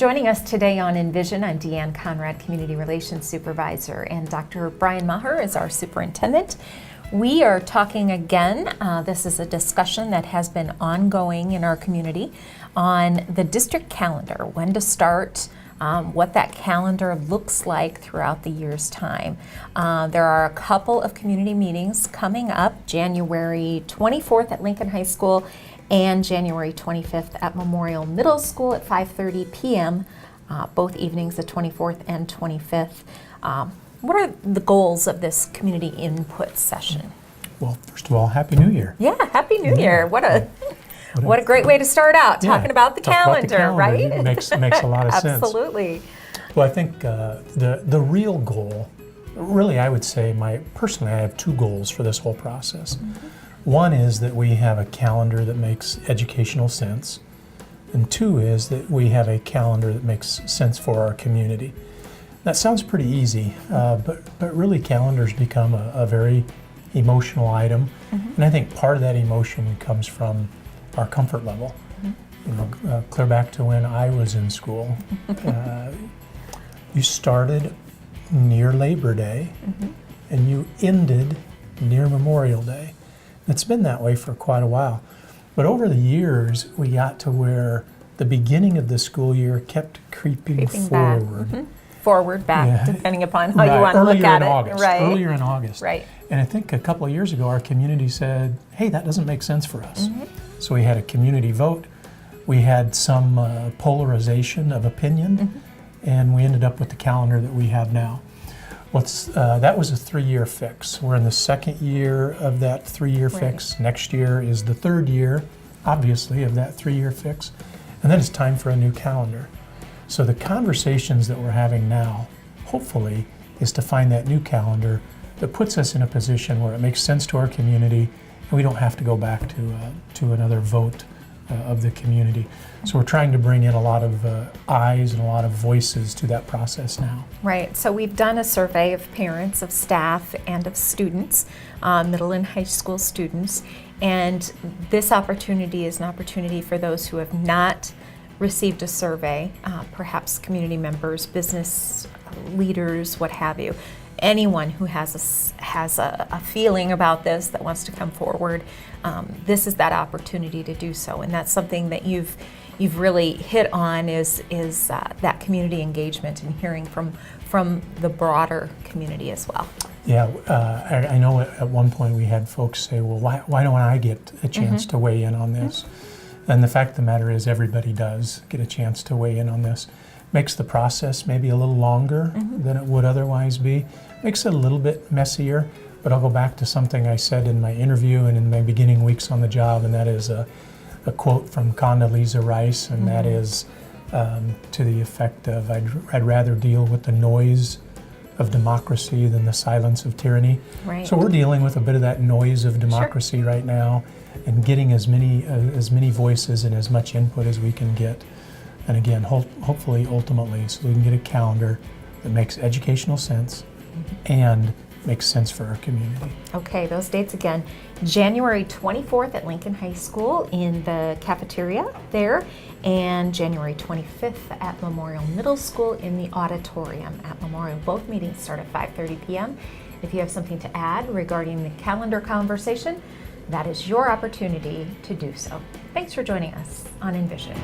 joining us today on Envision. I'm Deanne Conrad, Community Relations Supervisor, and Dr. Brian Maher is our Superintendent. We are talking again, this is a discussion that has been ongoing in our community on the district calendar, when to start, what that calendar looks like throughout the year's time. There are a couple of community meetings coming up, January 24th at Lincoln High School and January 25th at Memorial Middle School at 5:30 p.m., both evenings, the 24th and 25th. What are the goals of this community input session? Well, first of all, Happy New Year. Yeah, Happy New Year. What a great way to start out, talking about the calendar, right? It makes a lot of sense. Absolutely. Well, I think the real goal, really I would say, personally I have two goals for this whole process. Mm-hmm. One is that we have a calendar that makes educational sense, and two is that we have a calendar that makes sense for our community. That sounds pretty easy, but really calendars become a very emotional item, mm-hmm. and I think part of that emotion comes from our comfort level. Mm-hmm. Clear back to when I was in school, you started near Labor Day, mm-hmm. and you ended near Memorial Day. It's been that way for quite a while. But over the years, we got to where the beginning of the school year kept creeping forward. Mm-hmm. Forward, back, depending upon how you want to look at it. Earlier in August. Right. And I think a couple of years ago, our community said, hey, that doesn't make sense for us. Mm-hmm. So we had a community vote. We had some polarization of opinion, mm-hmm. and we ended up with the calendar that we have now. That was a 3-year fix. We're in the second year of that 3-year fix. Next year is the third year, obviously, of that 3-year fix. And then it's time for a new calendar. So the conversations that we're having now, hopefully, is to find that new calendar that puts us in a position where it makes sense to our community and we don't have to go back to another vote of the community. So we're trying to bring in a lot of eyes and a lot of voices to that process now. Right, so we've done a survey of parents, of staff, and of students, middle and high school students, and this opportunity is an opportunity for those who have not received a survey, perhaps community members, business leaders, what have you. Anyone who has a feeling about this that wants to come forward, this is that opportunity to do so, and that's something that you've really hit on is that community engagement and hearing from the broader community as well. Yeah, I know at one point we had folks say, well, why don't I get a chance mm-hmm. to weigh in on this? Mm-hmm. And the fact of the matter is everybody does get a chance to weigh in on this. Makes the process maybe a little longer mm-hmm. than it would otherwise be. Makes it a little bit messier, but I'll go back to something I said in my interview and in my beginning weeks on the job, and that is a quote from Condoleezza Rice, and mm-hmm. that is to the effect of, I'd rather deal with the noise of democracy than the silence of tyranny. Right. So we're dealing with a bit of that noise of democracy right now, and getting as many voices and as much input as we can get. And again, hopefully, ultimately, so we can get a calendar that makes educational sense mm-hmm. and makes sense for our community. Okay, those dates again. January 24th at Lincoln High School in the cafeteria there, and January 25th at Memorial Middle School in the auditorium at Memorial. Both meetings start at 5:30 p.m. If you have something to add regarding the calendar conversation, that is your opportunity to do so. Thanks for joining us on Envision.